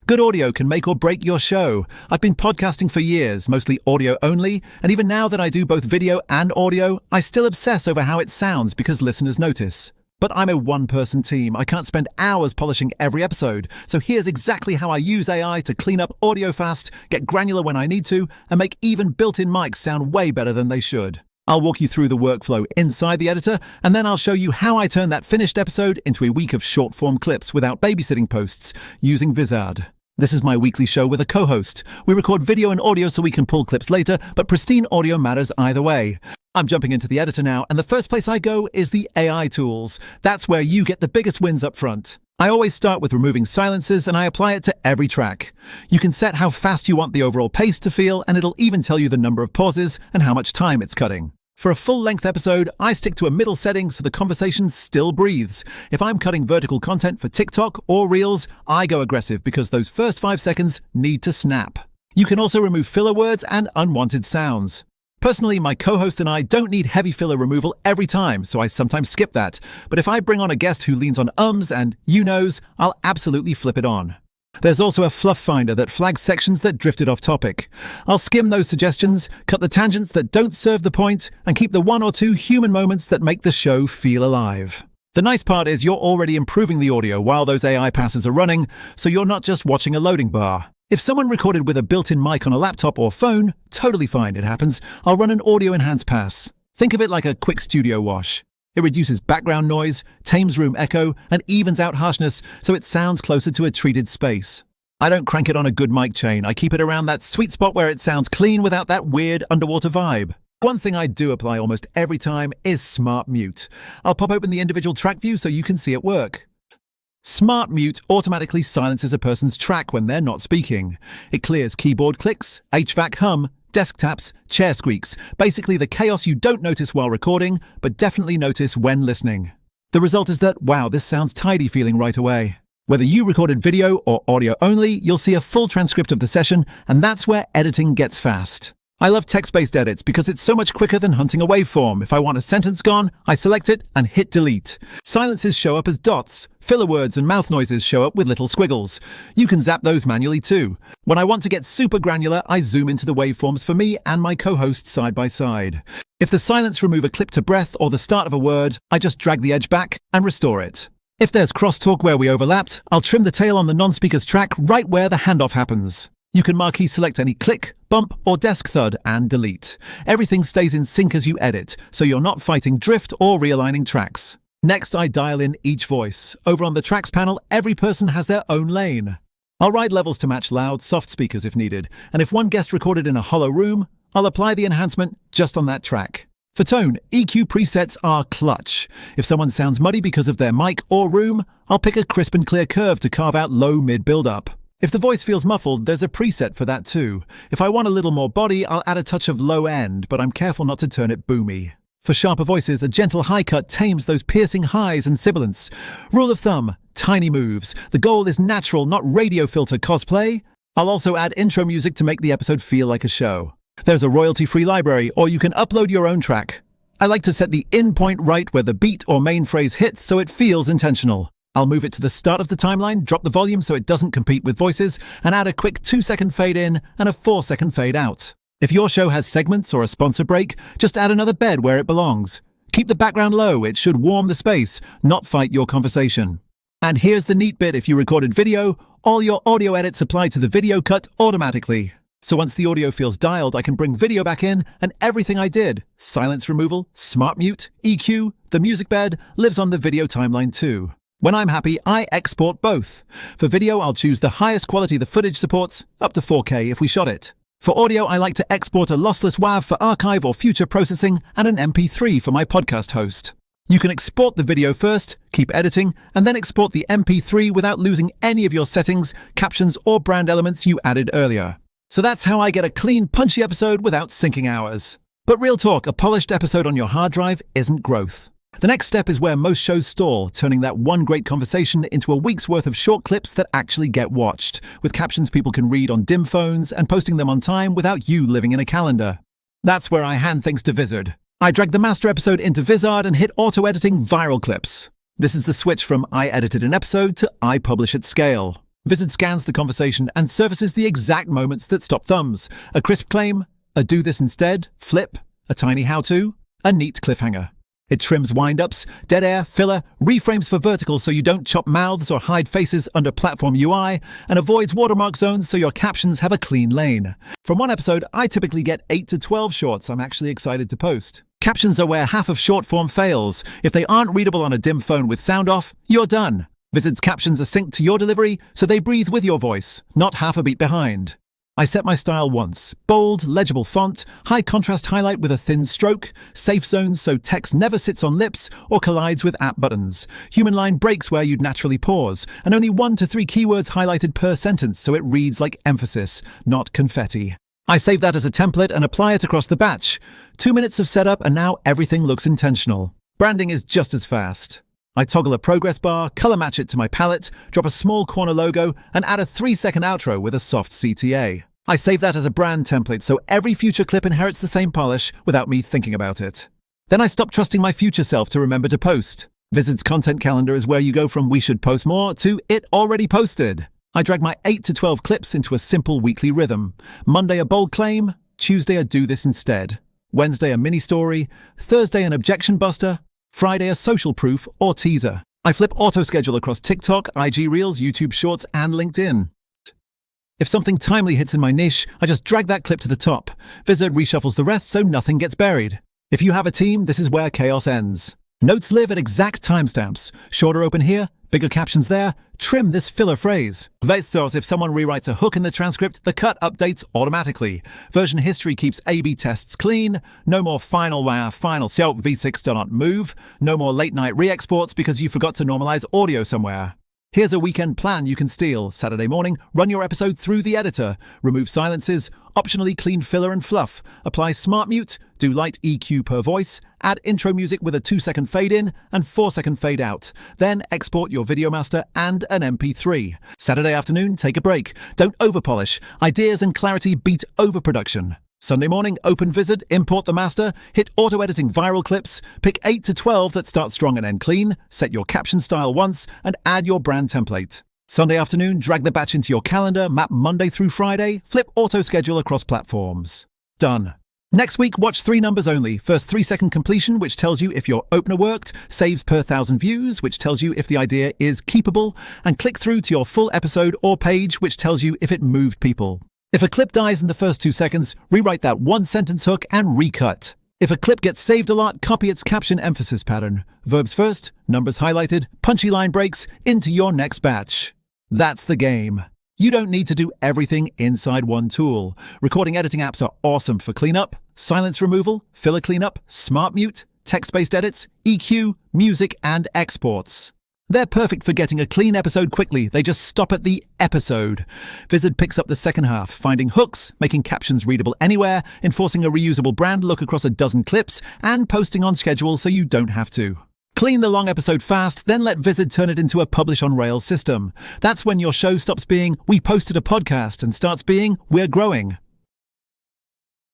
Good audio can make or break your show. I've been podcasting for years, mostly audio only, and even now that I do both video and audio, I still obsess over how it sounds because listeners notice. But I'm a one-person team. I can't spend hours polishing every episode. So here's exactly how I use AI to clean up audio fast, get granular when I need to, and make even built-in mics sound way better than they should. I'll walk you through the workflow inside the editor, and then I'll show you how I turn that finished episode into a week of short-form clips without babysitting posts using Vizard. This is my weekly show with a co-host. We record video and audio so we can pull clips later, but pristine audio matters either way. I'm jumping into the editor now, and the first place I go is the AI tools. That's where you get the biggest wins up front. I always start with removing silences, and I apply it to every track. You can set how fast you want the overall pace to feel, and it'll even tell you the number of pauses and how much time it's cutting. For a full-length episode, I stick to a middle setting so the conversation still breathes. If I'm cutting vertical content for TikTok or Reels, I go aggressive because those first 5 seconds need to snap. You can also remove filler words and unwanted sounds. Personally, my co-host and I don't need heavy filler removal every time, so I sometimes skip that. But if I bring on a guest who leans on ums and you-knows, I'll absolutely flip it on. There's also a fluff finder that flags sections that drifted off topic. I'll skim those suggestions, cut the tangents that don't serve the point, and keep the 1 or 2 human moments that make the show feel alive. The nice part is you're already improving the audio while those AI passes are running, so you're not just watching a loading bar. If someone recorded with a built-in mic on a laptop or phone, totally fine, it happens, I'll run an audio enhance pass. Think of it like a quick studio wash. It reduces background noise, tames room echo, and evens out harshness so it sounds closer to a treated space. I don't crank it on a good mic chain. I keep it around that sweet spot where it sounds clean without that weird underwater vibe. One thing I do apply almost every time is Smart Mute. I'll pop open the individual track view so you can see it work. Smart Mute automatically silences a person's track when they're not speaking. It clears keyboard clicks, HVAC hum, desk taps, chair squeaks, basically the chaos you don't notice while recording, but definitely notice when listening. The result is that, wow, this sounds tidy feeling right away. Whether you recorded video or audio only, you'll see a full transcript of the session, and that's where editing gets fast. I love text-based edits because it's so much quicker than hunting a waveform. If I want a sentence gone, I select it and hit delete. Silences show up as dots. Filler words and mouth noises show up with little squiggles. You can zap those manually too. When I want to get super granular, I zoom into the waveforms for me and my co-host side by side. If the silence remove a clip to breath or the start of a word, I just drag the edge back and restore it. If there's crosstalk where we overlapped, I'll trim the tail on the non-speaker's track right where the handoff happens. You can marquee select any click, bump, or desk thud and delete. Everything stays in sync as you edit, so you're not fighting drift or realigning tracks. Next, I dial in each voice. Over on the tracks panel, every person has their own lane. I'll ride levels to match loud, soft speakers if needed, and if one guest recorded in a hollow room, I'll apply the enhancement just on that track. For tone, EQ presets are clutch. If someone sounds muddy because of their mic or room, I'll pick a crisp and clear curve to carve out low-mid build-up. If the voice feels muffled, there's a preset for that too. If I want a little more body, I'll add a touch of low end, but I'm careful not to turn it boomy. For sharper voices, a gentle high cut tames those piercing highs and sibilants. Rule of thumb, tiny moves. The goal is natural, not radio filter cosplay. I'll also add intro music to make the episode feel like a show. There's a royalty-free library, or you can upload your own track. I like to set the in point right where the beat or main phrase hits so it feels intentional. I'll move it to the start of the timeline, drop the volume so it doesn't compete with voices, and add a quick 2-second fade in and a 4-second fade out. If your show has segments or a sponsor break, just add another bed where it belongs. Keep the background low, it should warm the space, not fight your conversation. And here's the neat bit: if you recorded video, all your audio edits apply to the video cut automatically. So once the audio feels dialed, I can bring video back in, and everything I did, silence removal, smart mute, EQ, the music bed, lives on the video timeline too. When I'm happy, I export both. For video, I'll choose the highest quality the footage supports, up to 4K if we shot it. For audio, I like to export a lossless WAV for archive or future processing and an MP3 for my podcast host. You can export the video first, keep editing, and then export the MP3 without losing any of your settings, captions, or brand elements you added earlier. So that's how I get a clean, punchy episode without syncing hours. But real talk, a polished episode on your hard drive isn't growth. The next step is where most shows stall, turning that one great conversation into a week's worth of short clips that actually get watched, with captions people can read on dim phones and posting them on time without you living in a calendar. That's where I hand things to Vizard. I drag the master episode into Vizard and hit auto-editing viral clips. This is the switch from I edited an episode to I publish at scale. Vizard scans the conversation and surfaces the exact moments that stop thumbs. A crisp claim, a do this instead, flip, a tiny how-to, a neat cliffhanger. It trims wind-ups, dead air, filler, reframes for vertical so you don't chop mouths or hide faces under platform UI, and avoids watermark zones so your captions have a clean lane. From one episode, I typically get 8 to 12 shorts I'm actually excited to post. Captions are where half of short form fails. If they aren't readable on a dim phone with sound off, you're done. Vizard's captions are synced to your delivery, so they breathe with your voice, not half a beat behind. I set my style once. Bold, legible font, high contrast highlight with a thin stroke, safe zones so text never sits on lips or collides with app buttons. Human line breaks where you'd naturally pause, and only 1 to 3 keywords highlighted per sentence so it reads like emphasis, not confetti. I save that as a template and apply it across the batch. 2 minutes of setup and now everything looks intentional. Branding is just as fast. I toggle a progress bar, color match it to my palette, drop a small corner logo, and add a 3-second outro with a soft CTA. I save that as a brand template so every future clip inherits the same polish without me thinking about it. Then I stop trusting my future self to remember to post. Vizard's content calendar is where you go from we should post more to it already posted. I drag my 8 to 12 clips into a simple weekly rhythm. Monday a bold claim, Tuesday a do this instead, Wednesday a mini story, Thursday an objection buster, Friday a social proof or teaser. I flip auto-schedule across TikTok, IG Reels, YouTube Shorts, and LinkedIn. If something timely hits in my niche, I just drag that clip to the top. Vizard reshuffles the rest so nothing gets buried. If you have a team, this is where chaos ends. Notes live at exact timestamps. Shorter open here, bigger captions there. Trim this filler phrase. Vizard, if someone rewrites a hook in the transcript, the cut updates automatically. Version history keeps A/B tests clean. No more final so V6 do not move. No more late night re-exports because you forgot to normalize audio somewhere. Here's a weekend plan you can steal. Saturday morning, run your episode through the editor. Remove silences, optionally clean filler and fluff. Apply smart mute, do light EQ per voice, add intro music with a 2-second fade in and 4-second fade out. Then export your video master and an MP3. Saturday afternoon, take a break. Don't overpolish. Ideas and clarity beat overproduction. Sunday morning, open Vizard, import the master, hit auto-editing viral clips, pick 8 to 12 that start strong and end clean, set your caption style once, and add your brand template. Sunday afternoon, drag the batch into your calendar, map Monday through Friday, flip auto-schedule across platforms. Done. Next week, watch 3 numbers only. First 3-second completion, which tells you if your opener worked, saves per 1,000 views, which tells you if the idea is keepable, and click through to your full episode or page, which tells you if it moved people. If a clip dies in the first 2 seconds, rewrite that 1-sentence hook and recut. If a clip gets saved a lot, copy its caption emphasis pattern. Verbs first, numbers highlighted, punchy line breaks, into your next batch. That's the game. You don't need to do everything inside one tool. Recording editing apps are awesome for cleanup, silence removal, filler cleanup, smart mute, text-based edits, EQ, music, and exports. They're perfect for getting a clean episode quickly. They just stop at the episode. Vizard picks up the second half, finding hooks, making captions readable anywhere, enforcing a reusable brand look across a dozen clips, and posting on schedule so you don't have to. Clean the long episode fast, then let Vizard turn it into a publish on Rails system. That's when your show stops being, we posted a podcast, and starts being, we're growing.